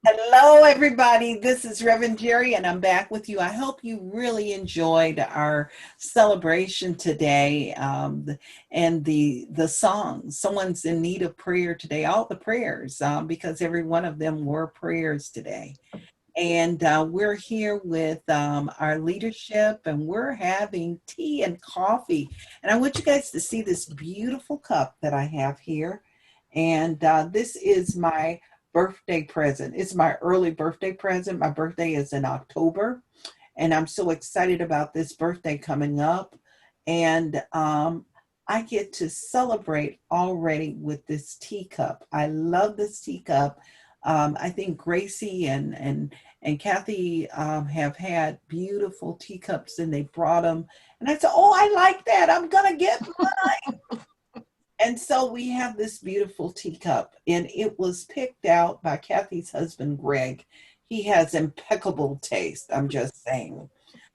Hello, everybody. This is Reverend Jerry, and I'm back with you. I hope you really enjoyed our celebration today, and the songs. Someone's in need of prayer today. All the prayers, because every one of them were prayers today. And we're here with our leadership, and we're having tea and coffee. And I want you guys to see this beautiful cup that I have here. And this is my birthday present. It's my early birthday present. My birthday is in October, and I'm so excited about this birthday coming up. And I get to celebrate already with this teacup. I love this teacup. I think Gracie and Kathy have had beautiful teacups, and they brought them. And I said, "Oh, I like that. I'm gonna get mine." And so we have this beautiful teacup, and it was picked out by Kathy's husband, Greg. He has impeccable taste. I'm just saying.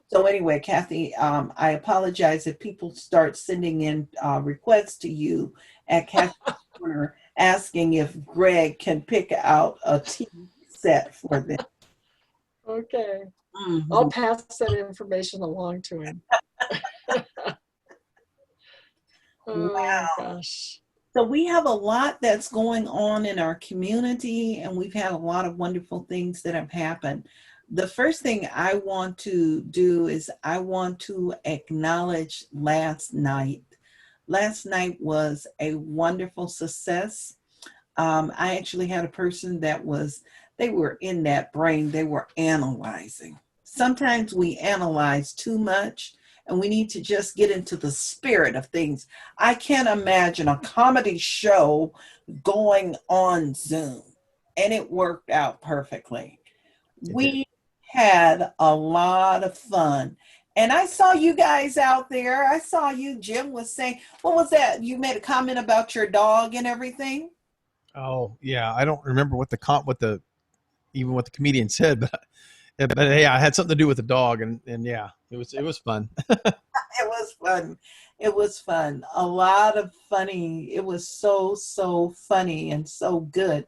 So anyway, Kathy, I apologize if people start sending in requests to you at Kathy's Corner asking if Greg can pick out a tea set for them. Okay. I'll Mhm. pass that information along to him. Oh Wow. gosh. So we have a lot that's going on in our community, and we've had a lot of wonderful things that have happened. The first thing I want to do is I want to acknowledge last night. Last night was a wonderful success. I actually had a person that they were in that brain, they were analyzing. Sometimes we analyze too much, and we need to just get into the spirit of things. I can't imagine a comedy show going on Zoom, and it worked out perfectly. It did. We had a lot of fun. And I saw you guys out there. I saw you. Jim was saying, what was that? You made a comment about your dog and everything. Oh yeah, I don't remember what even what the comedian said, but hey, I had something to do with the dog, and yeah, it was fun. It was fun. It was fun. A lot of funny. It was so funny and so good.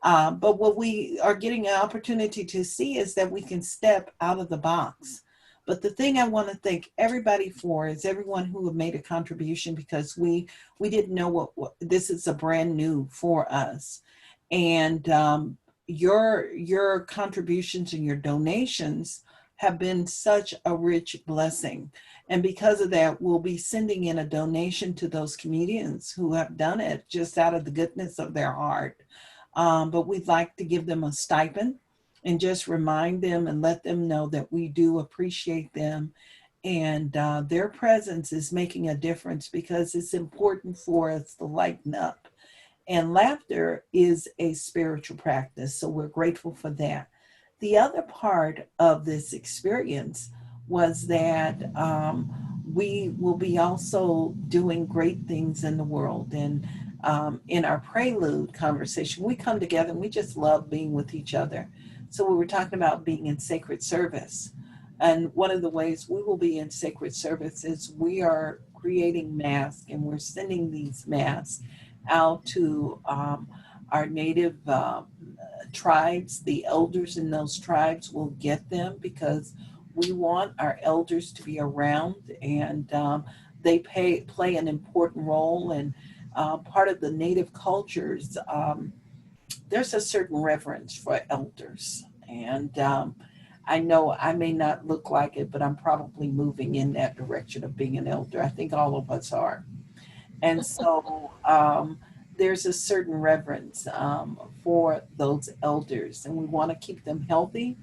But what we are getting an opportunity to see is that we can step out of the box. But the thing I want to thank everybody for is everyone who have made a contribution, because we didn't know what this is a brand new for us, and your contributions and your donations have been such a rich blessing. And because of that, we'll be sending in a donation to those comedians who have done it just out of the goodness of their heart. But we'd like to give them a stipend and just remind them and let them know that we do appreciate them. And their presence is making a difference, because it's important for us to lighten up. And laughter is a spiritual practice. So we're grateful for that. The other part of this experience was that we will be also doing great things in the world. And in our prelude conversation, we come together and we just love being with each other. So we were talking about being in sacred service. And one of the ways we will be in sacred service is we are creating masks, and we're sending these masks out to our native tribes. The elders in those tribes will get them, because we want our elders to be around, and they play an important role. And part of the native cultures, there's a certain reverence for elders. And I know I may not look like it, but I'm probably moving in that direction of being an elder. I think all of us are. And so there's a certain reverence for those elders, and we want to keep them healthy.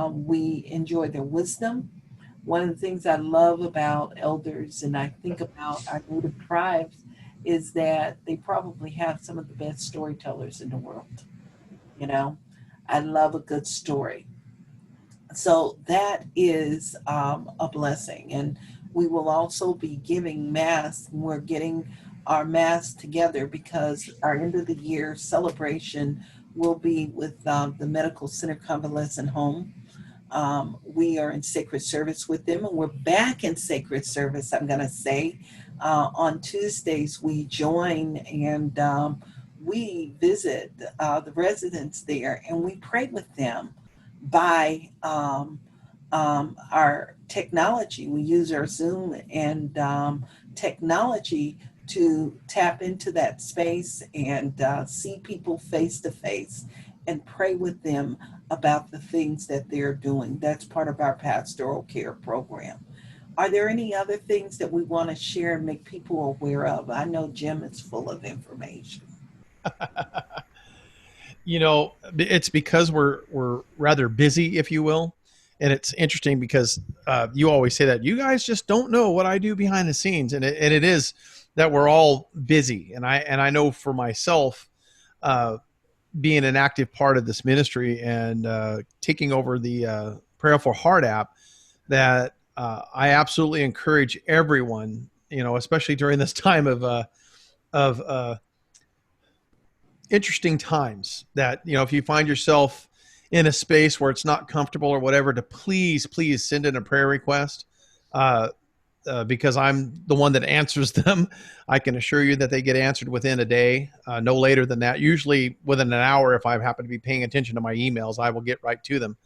We enjoy their wisdom. One of the things I love about elders, and I think about our native tribes, is that they probably have some of the best storytellers in the world. You know, I love a good story. So that is a blessing. And we will also be giving mass. We're getting our mass together because our end of the year celebration will be with the Medical Center Convalescent Home. We are in sacred service with them, and we're back in sacred service, I'm going to say. On Tuesdays, we join, and we visit the residents there and we pray with them by our technology. We use our Zoom and technology to tap into that space and see people face to face and pray with them about the things that they're doing. That's part of our pastoral care program. Are there any other things that we want to share and make people aware of? I know Jim is full of information. You know, it's because we're rather busy, if you will, and it's interesting because you always say that you guys just don't know what I do behind the scenes, and it is that we're all busy, and I know for myself, being an active part of this ministry and taking over the Prayerful Heart app, that I absolutely encourage everyone, you know, especially during this time of interesting times, that, you know, if you find yourself in a space where it's not comfortable or whatever, to please send in a prayer request, because I'm the one that answers them. I can assure you that they get answered within a day, no later than that. Usually within an hour, if I happen to be paying attention to my emails, I will get right to them.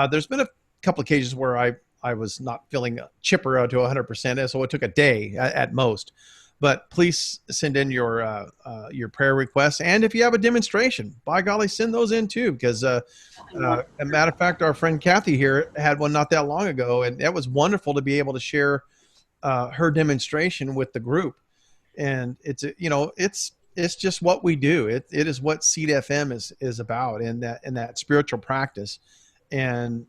There's been a couple of occasions where I was not feeling chipper to 100%, so it took a day at most. But please send in your prayer requests, and if you have a demonstration, by golly, send those in too. Because as a matter of fact, our friend Kathy here had one not that long ago, and it was wonderful to be able to share her demonstration with the group. And it's, you know, it's just what we do. It is what SeatFM is about, in that spiritual practice. And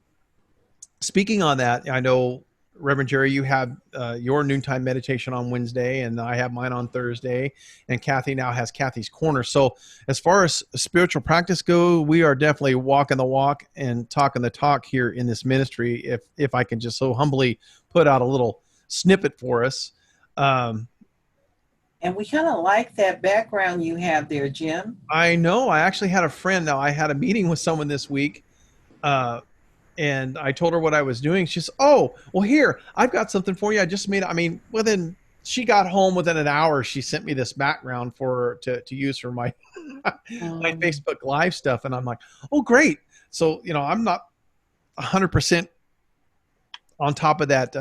speaking on that, I know, Reverend Jerry, you have your noontime meditation on Wednesday, and I have mine on Thursday, and Kathy now has Kathy's Corner. So as far as spiritual practice go, we are definitely walking the walk and talking the talk here in this ministry, if I can just so humbly put out a little snippet for us. And we kind of like that background you have there, Jim. I know. I actually had a friend. Now, I had a meeting with someone this week, and I told her what I was doing. She's, oh, well, here, I've got something for you. I just made, I mean, she got home within an hour. She sent me this background to use for my, my Facebook Live stuff. And I'm like, oh, great. So, you know, I'm not 100% on top of that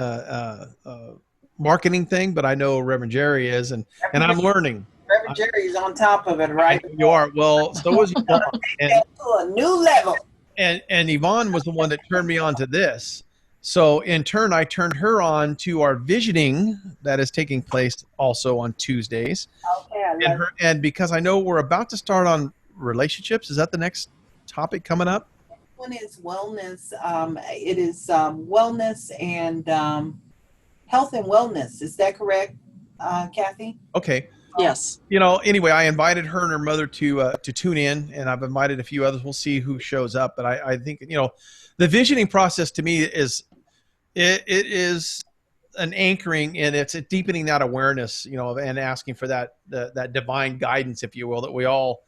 marketing thing, but I know Reverend Jerry is, and I'm learning. Reverend Jerry's on top of it, right? You are. Well, so was Yvonne. Take that to a new level. And Yvonne was the one that turned me on to this. So in turn, I turned her on to our visioning that is taking place also on Tuesdays. Okay, and because I know we're about to start on relationships, is that the next topic coming up? one is wellness. It is wellness and health and wellness. Is that correct, Kathy? Okay. Yes. You know, anyway, I invited her and her mother to tune in, and I've invited a few others. We'll see who shows up. But I think, you know, the visioning process to me is it is an anchoring, and it's a deepening that awareness, you know, and asking for that divine guidance, if you will, that we all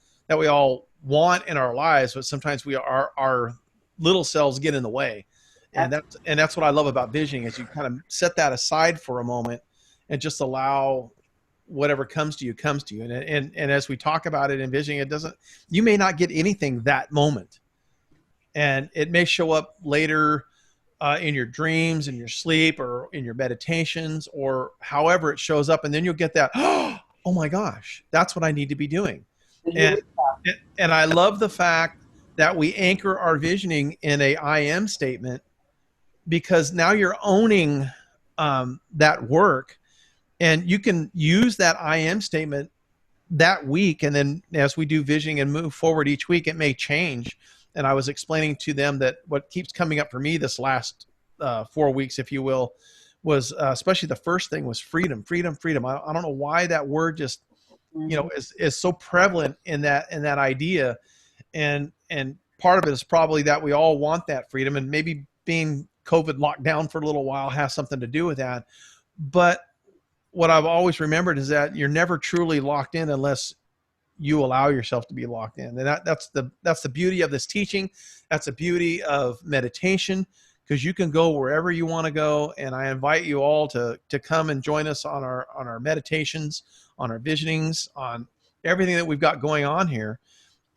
want in our lives, but sometimes our little selves get in the way. And that's what I love about visioning, is you kind of set that aside for a moment and just allow whatever comes to you. And as we talk about it in visioning, you may not get anything that moment, and it may show up later in your dreams, in your sleep, or in your meditations, or however it shows up. And then you'll get that, oh my gosh, that's what I need to be doing. And I love the fact that we anchor our visioning in a I am statement, because now you're owning that work, and you can use that I am statement that week. And then as we do visioning and move forward each week, it may change. And I was explaining to them that what keeps coming up for me this last 4 weeks, if you will, was especially the first thing was freedom. I don't know why that word just, you know, is so prevalent in that idea. And part of it is probably that we all want that freedom, and maybe being COVID locked down for a little while has something to do with that. But what I've always remembered is that you're never truly locked in unless you allow yourself to be locked in. And that's the beauty of this teaching. That's the beauty of meditation, because you can go wherever you want to go. And I invite you all to come and join us on our meditations, on our visionings, on everything that we've got going on here,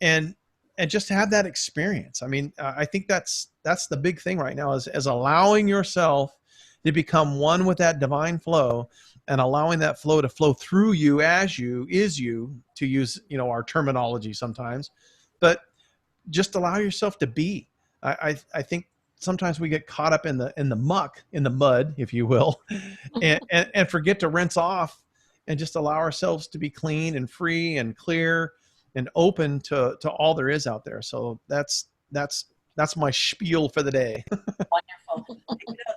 and just have that experience. I mean, I think that's the big thing right now is allowing yourself to become one with that divine flow, and allowing that flow to flow through you as you is you, to use, our terminology sometimes, but just allow yourself to be. I think sometimes we get caught up in the muck, in the mud, if you will, and forget to rinse off and just allow ourselves to be clean and free and clear and open to all there is out there. So that's my spiel for the day. Wonderful.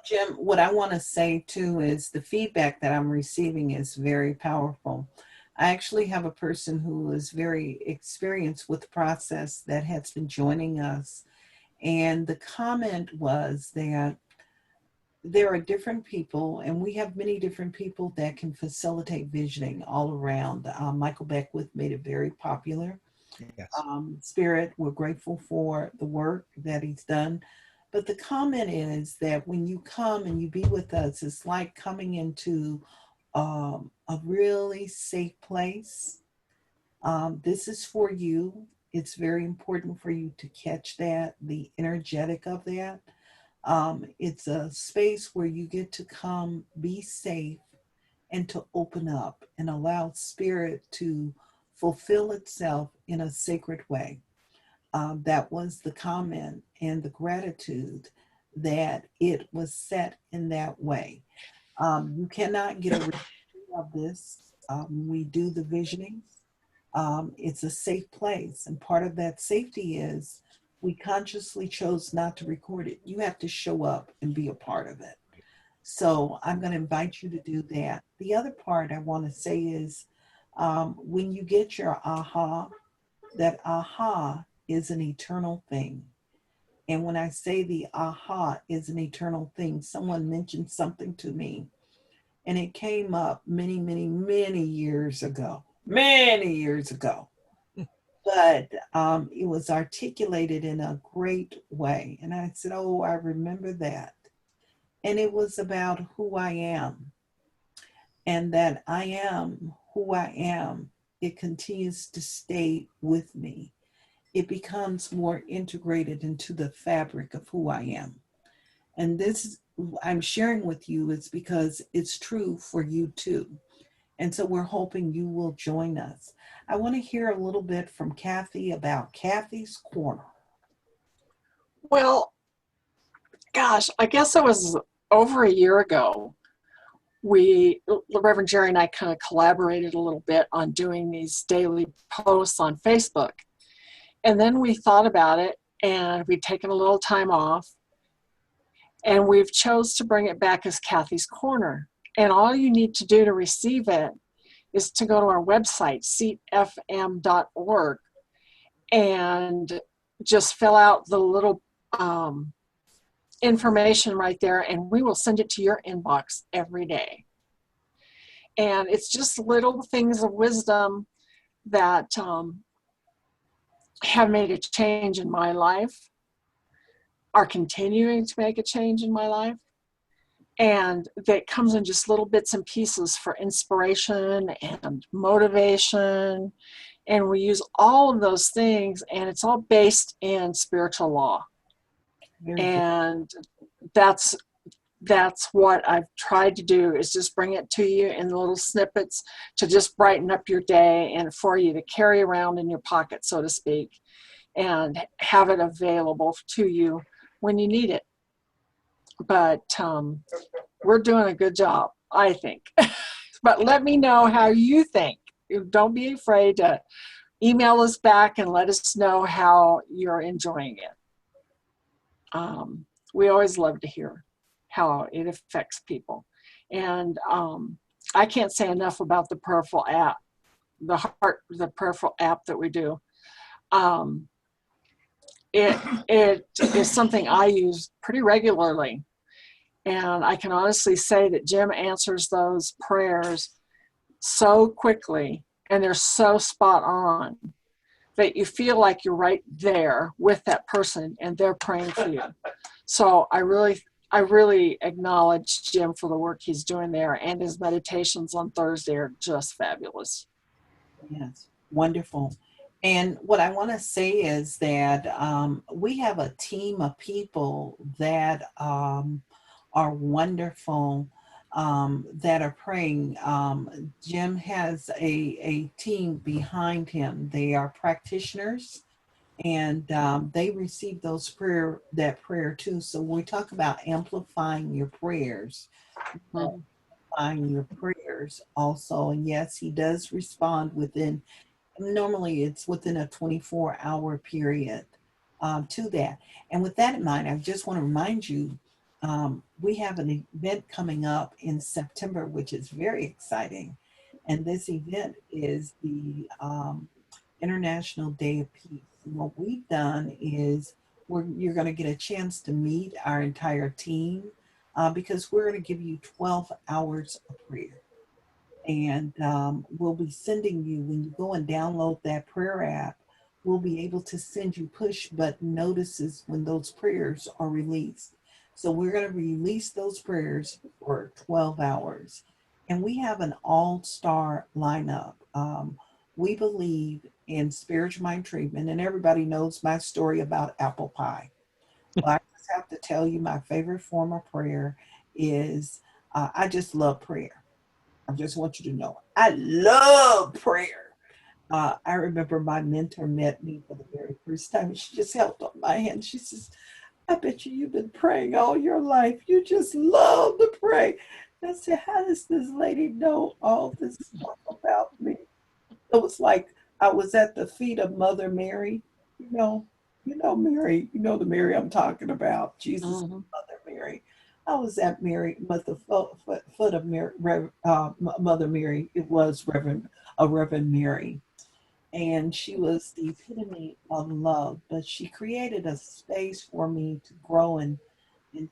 Jim, what I want to say too is the feedback that I'm receiving is very powerful. I actually have a person who is very experienced with the process that has been joining us. And the comment was that there are different people, and we have many different people that can facilitate visioning all around. Michael Beckwith made it very popular. Yes. Spirit, we're grateful for the work that he's done. But the comment is that when you come and you be with us, it's like coming into a really safe place. This is for you. It's very important for you to catch that, the energetic of that. It's a space where you get to come, be safe, and to open up and allow spirit to fulfill itself in a sacred way. That was the comment and the gratitude that it was set in that way. You cannot get a recording of this. We do the visionings. It's a safe place. And part of that safety is we consciously chose not to record it. You have to show up and be a part of it. So I'm going to invite you to do that. The other part I want to say is when you get your aha, that aha is an eternal thing. And when I say the aha is an eternal thing, someone mentioned something to me, and it came up many, many, many years ago. Many years ago. But it was articulated in a great way. And I said, oh, I remember that. And it was about who I am, and that I am who I am. It continues to stay with me. It becomes more integrated into the fabric of who I am. And this I'm sharing with you is because it's true for you too. And so we're hoping you will join us. I want to hear a little bit from Kathy about Kathy's Corner. Well, gosh, I guess it was over a year ago. Reverend Jerry and I kind of collaborated a little bit on doing these daily posts on Facebook. And then we thought about it, and we'd taken a little time off, and we've chose to bring it back as Kathy's Corner. And all you need to do to receive it is to go to our website, SeatFM.org, and just fill out the little information right there, and we will send it to your inbox every day. And it's just little things of wisdom that have made a change in my life, are continuing to make a change in my life, and that comes in just little bits and pieces for inspiration and motivation. And we use all of those things, and it's all based in spiritual law. And that's what I've tried to do, is just bring it to you in little snippets to just brighten up your day and for you to carry around in your pocket, so to speak, and have it available to you when you need it. But we're doing a good job, I think. But let me know how you think. Don't be afraid to email us back and let us know how you're enjoying it. We always love to hear how it affects people. And I can't say enough about the Prayerful app, the Prayerful app that we do. It is something I use pretty regularly. And I can honestly say that Jim answers those prayers so quickly, and they're so spot on, that you feel like you're right there with that person and they're praying for you. So I really acknowledge Jim for the work he's doing there, and his meditations on Thursday are just fabulous. Yes, Wonderful. And what I want to say is that we have a team of people that are wonderful, that are praying. Jim has a team behind him. They are practitioners, and they receive that prayer too. So when we talk about amplifying your prayers, Mhm. amplifying your prayers also. And yes, he does respond within, normally it's within a 24-hour period to that. And with that in mind, I just want to remind you, we have an event coming up in September, which is very exciting. And this event is the International Day of Peace. And what we've done is you're going to get a chance to meet our entire team, because we're going to give you 12 hours of prayer. And we'll be sending you, when you go and download that prayer app, we'll be able to send you push button notices when those prayers are released. So we're going to release those prayers for 12 hours. And we have an all-star lineup. We believe in spiritual mind treatment, and everybody knows my story about apple pie. Well, I just have to tell you, my favorite form of prayer is, I just love prayer. I just want you to know, I love prayer. I remember my mentor met me for the very first time. She just held up my hand. She says, I bet you've been praying all your life. You just love to pray. I said, how does this lady know all this stuff about me? It was like I was at the feet of Mother Mary. You know, Mary. You know the Mary I'm talking about. Jesus, Mhm. Mother Mary. I was at Mary, but the foot of Mary, Mother Mary. It was Reverend Mary, and she was the epitome of love. But she created a space for me to grow and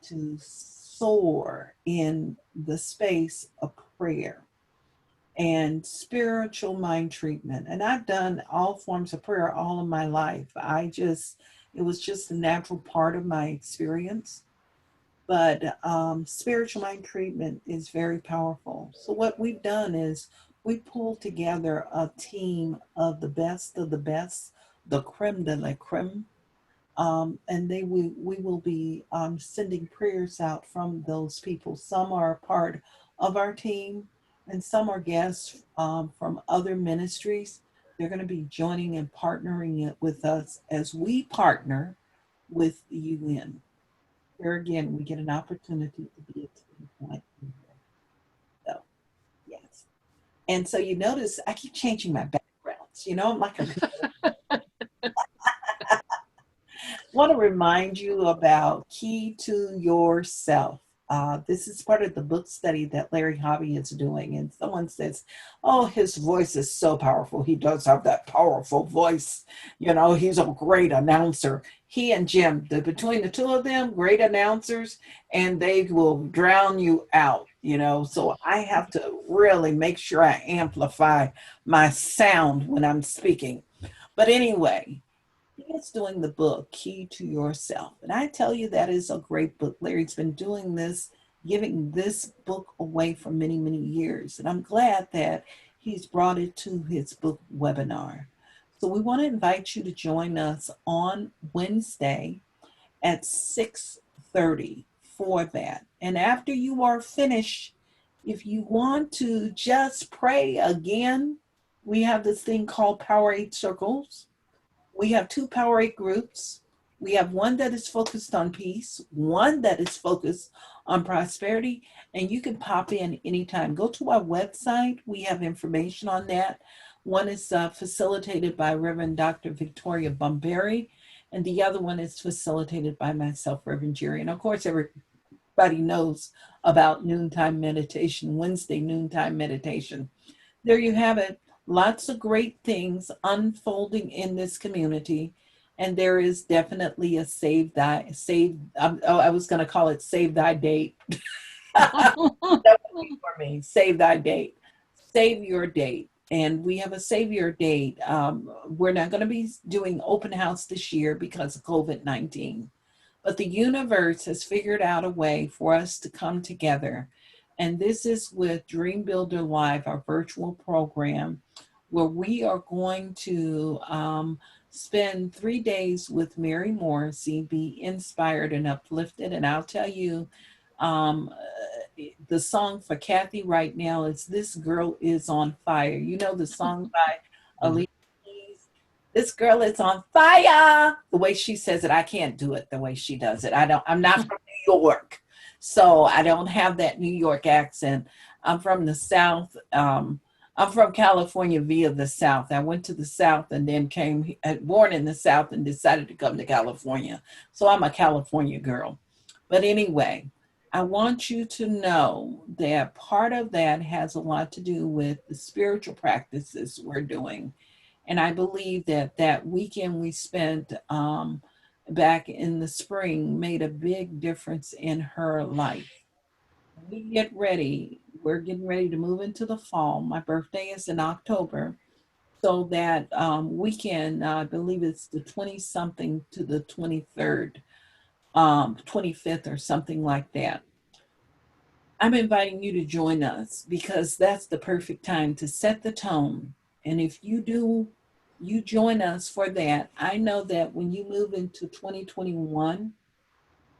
to soar in the space of prayer and spiritual mind treatment. And I've done all forms of prayer all of my life. It was just a natural part of my experience. But spiritual mind treatment is very powerful. So, what we've done is we pulled together a team of the best, the creme de la creme, and we will be sending prayers out from those people. Some are a part of our team, and some are guests from other ministries. They're going to be joining and partnering it with us as we partner with the UN. Here again, we get an opportunity to be a team point. So yes, and so you notice I keep changing my backgrounds. I'm like a want to remind you about Key to Yourself. This is part of the book study that Larry Hobby is doing. And someone says, oh, his voice is so powerful. He does have that powerful voice. He's a great announcer. He and Jim, between the two of them, great announcers, and they will drown you out. So I have to really make sure I amplify my sound when I'm speaking. But anyway, he is doing the book Key to Yourself. And I tell you, that is a great book. Larry's been doing this, giving this book away for many, many years. And I'm glad that he's brought it to his book webinar. So we want to invite you to join us on Wednesday at 6:30 for that. And after you are finished, if you want to just pray again, we have this thing called Power 8 Circles. We have two Power 8 groups. We have one that is focused on peace, one that is focused on prosperity, and you can pop in anytime. Go to our website. We have information on that. One is facilitated by Reverend Dr. Victoria Bomberi, and the other one is facilitated by myself, Reverend Jerry. And of course, everybody knows about noontime meditation, Wednesday noontime meditation. There you have it. Lots of great things unfolding in this community. And there is definitely a I was going to call it save thy date. That would be for me. Save thy date. Save your date. And we have a save your date. We're not going to be doing open house this year because of COVID-19. But the universe has figured out a way for us to come together. And this is with Dream Builder Live, our virtual program. where we are going to spend 3 days with Mary Morrissey, be inspired and uplifted. And I'll tell you, the song for Kathy right now is "This Girl Is on Fire." You know the song by Alicia Keys? This girl is on fire. The way she says it, I can't do it the way she does it. I'm not from New York, so I don't have that New York accent. I'm from the South. I'm from California via the South. I went to the South and then born in the South and decided to come to California. So I'm a California girl. But anyway, I want you to know that part of that has a lot to do with the spiritual practices we're doing. And I believe that that weekend we spent back in the spring made a big difference in her life. We're getting ready to move into the fall. My birthday is in October. So that weekend, I believe it's the 20 something to the 23rd, 25th or something like that. I'm inviting you to join us because that's the perfect time to set the tone. And if you join us for that. I know that when you move into 2021,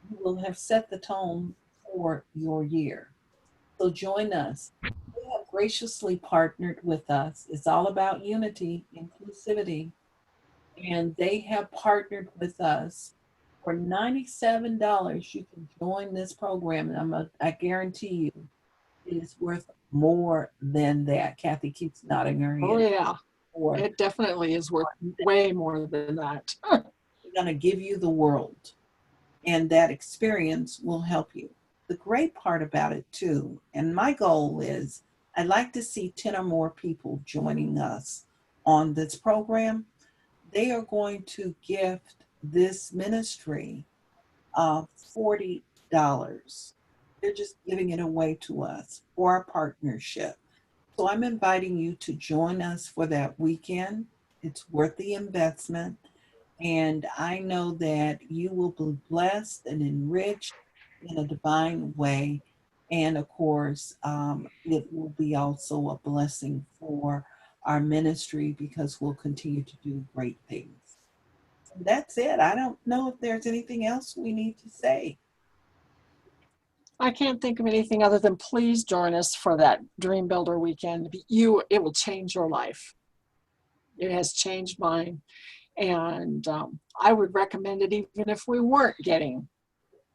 you will have set the tone for your year. So join us. They have graciously partnered with us. It's all about unity, inclusivity, and they have partnered with us. For $97, you can join this program, and I guarantee you, it is worth more than that. Kathy keeps nodding her head. Oh yeah, it definitely is worth way more than that. We're going to give you the world, and that experience will help you. The great part about it too, and my goal is I'd like to see 10 or more people joining us on this program. They are going to gift this ministry $40. They're just giving it away to us for our partnership. So I'm inviting you to join us for that weekend. It's worth the investment. And I know that you will be blessed and enriched in a divine way. And of course, it will be also a blessing for our ministry because we'll continue to do great things. That's it. I don't know if there's anything else we need to say. I can't think of anything other than please join us for that Dream Builder weekend. It will change your life. It has changed mine. And I would recommend it even if we weren't getting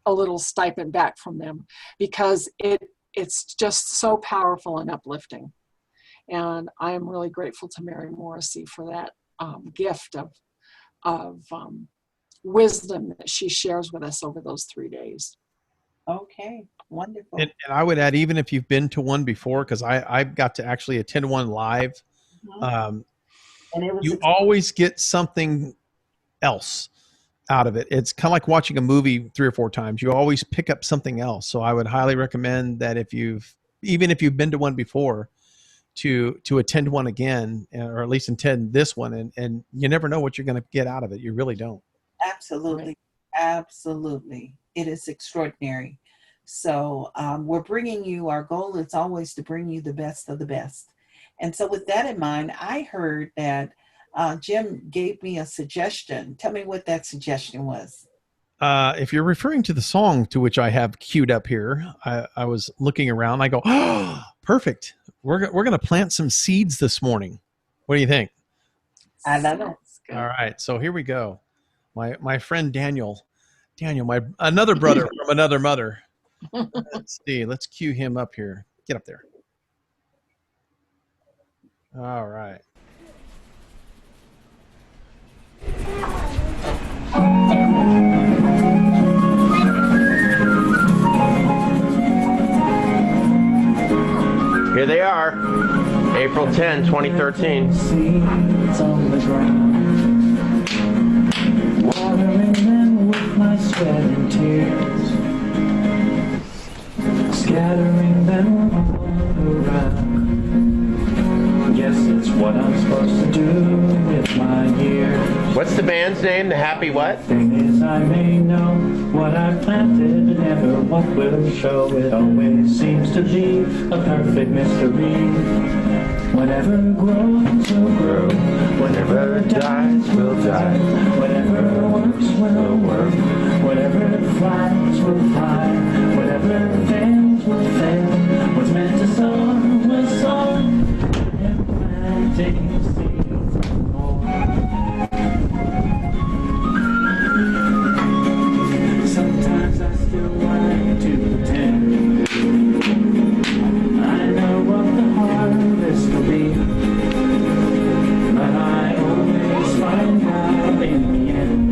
a little stipend back from them, because it's just so powerful and uplifting. And I am really grateful to Mary Morrissey for that gift of wisdom that she shares with us over those 3 days. Okay, wonderful. And I would add, even if you've been to one before, because I got to actually attend one live, And it was you always get something else out of it. It's kind of like watching a movie 3 or 4 times. You always pick up something else. So I would highly recommend that even if you've been to one before, to attend one again, or at least attend this one. And you never know what you're going to get out of it. You really don't. Absolutely. Right. Absolutely. It is extraordinary. So we're bringing you, our goal is always to bring you the best of the best. And so with that in mind, I heard that Jim gave me a suggestion. Tell me what that suggestion was. If you're referring to the song to which I have queued up here, I was looking around. I go, oh, perfect. We're going to plant some seeds this morning. What do you think? I love it. All right. So here we go. My friend Daniel, another brother from another mother. Let's see. Let's cue him up here. Get up there. All right. Here they are, April 10, 2013. Seeds on the ground, watering them with my sweat and tears, scattering them all around. Guess it's what I'm supposed to do with my years. What's the band's name? The Happy what? Thing is, I may know what I planted, never what will show. It always seems to be a perfect mystery. Whatever grows will grow. Whatever dies will die. Whatever works will work. Whatever flies will fly. Whatever fails will fail. What's meant to soar will soar. And planting seeds more. Sometimes I still like to pretend I know what the harvest will be, but I always find out in the end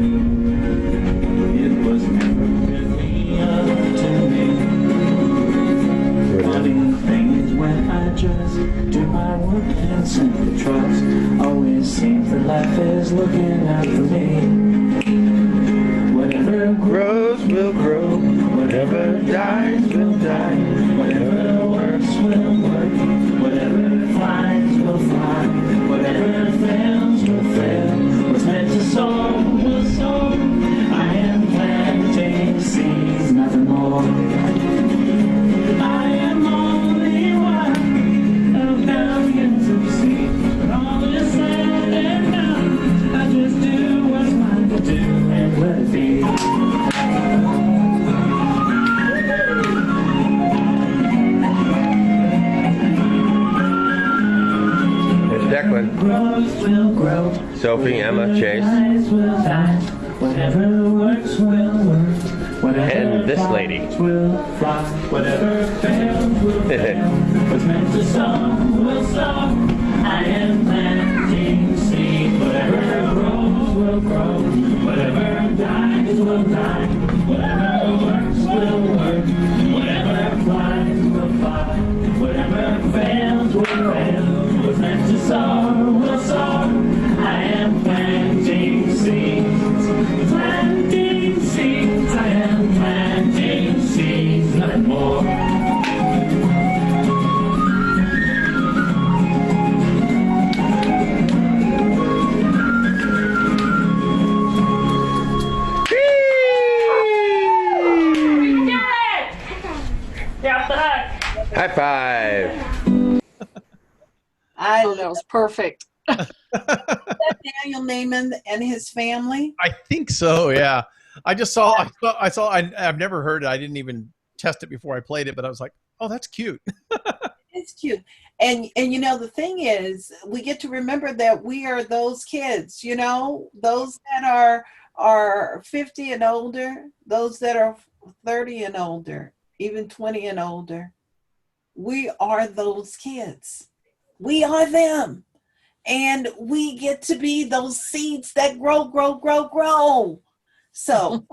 it was never really up to me. Wanting things when I just do my work and simply trust. Always seems that life is looking out for me. Whatever grows will grow, whatever dies will die, whatever works will work, whatever flies will fly, whatever fails will fail, what's meant to soar will soar. I am planting seeds, nothing more. I am only one of millions of seeds, but all is said and done, I just do what's mine to do and let it be. Declan, Grows will grow. Sophie, Emma, Chase, Dies will die. Whatever works will work. Whatever and this lady. flies will fly. Whatever fails will fail. What's meant to soar will soar. I am planting seeds. Whatever grows will grow. Whatever dies will die. Whatever works will work. Whatever flies will fly. Whatever fails will fail. What's meant to soar will soar. I am planting seeds. Planting seeds. I am planting seeds. Nothing more. high five. I Oh, that was perfect. love Daniel Neiman and his family. I think so. Yeah. I've never heard it. I didn't even test it before I played it, but I was like, oh, that's cute. It's cute. And you know, the thing is, we get to remember that we are those kids, you know, those that are 50 and older, those that are 30 and older, even 20 and older. We are those kids. We are them. And we get to be those seeds that grow, grow, grow, grow. So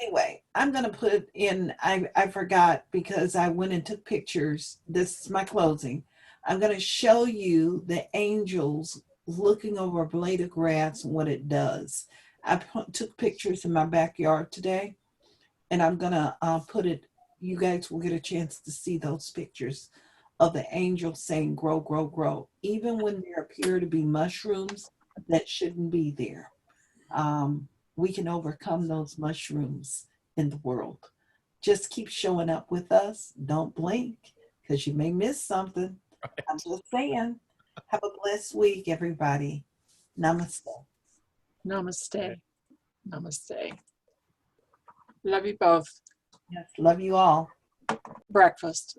anyway, I'm going to put it in. I forgot because I went and took pictures. This is my closing. I'm going to show you the angels looking over a blade of grass and what it does. Took pictures in my backyard today, and I'm going to put it. You guys will get a chance to see those pictures of the angels saying, grow, grow, grow. Even when there appear to be mushrooms that shouldn't be there. We can overcome those mushrooms in the world. Just keep showing up with us. Don't blink because you may miss something. Right. I'm just saying. Have a blessed week, everybody. Namaste. Namaste. Namaste. Love you both. Yes, love you all. Breakfast.